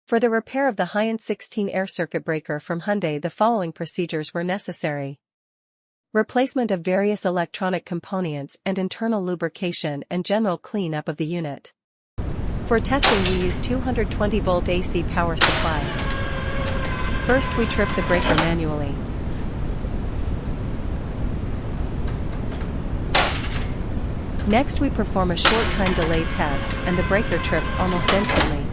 For the repair of the HiAN16 air circuit breaker from Hyundai, the following procedures were necessary. Replacement of various electronic components and internal lubrication and general clean-up of the unit. For testing, we use 220-volt AC power supply. First, we trip the breaker manually. Next, we perform a short time delay test and the breaker trips almost instantly.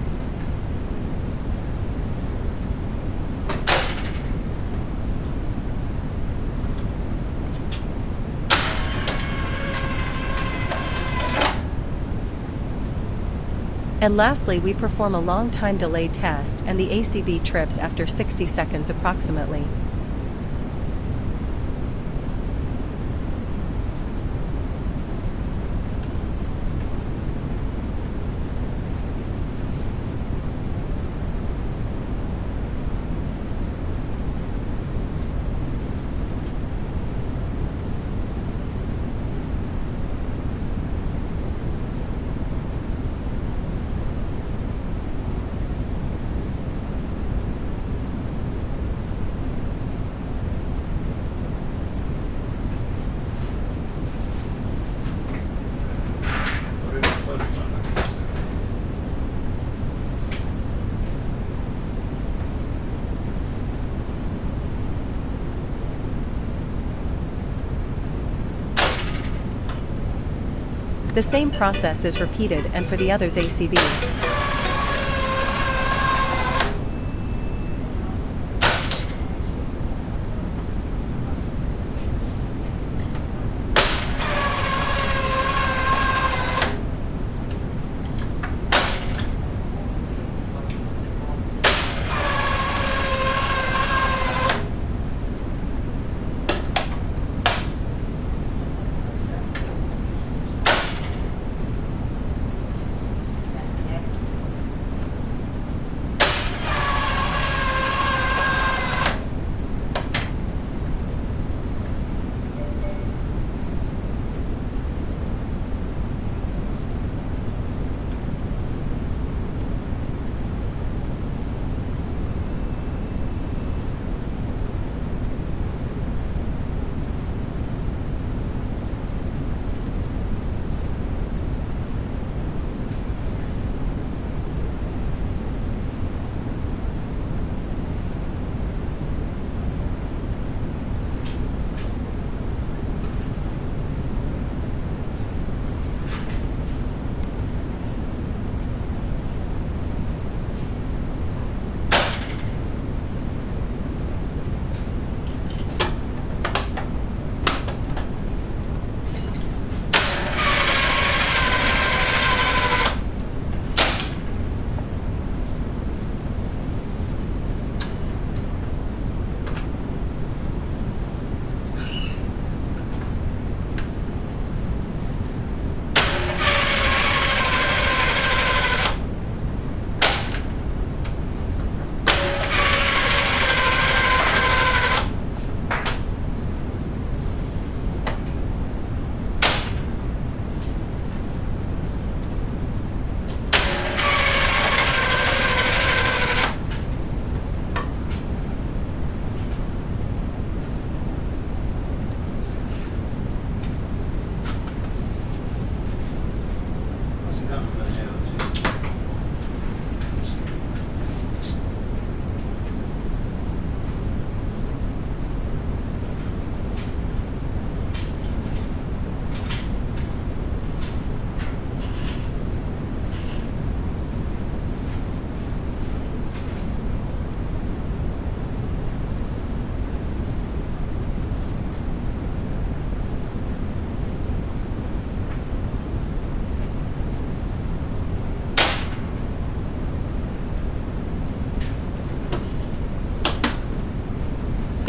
And lastly, we perform a long time delay test and the ACB trips after 60 seconds approximately. The same process is repeated and for the other's ACB.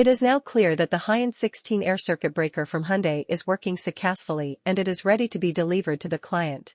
It is now clear that the HiAN16 air circuit breaker from Hyundai is working successfully and it is ready to be delivered to the client.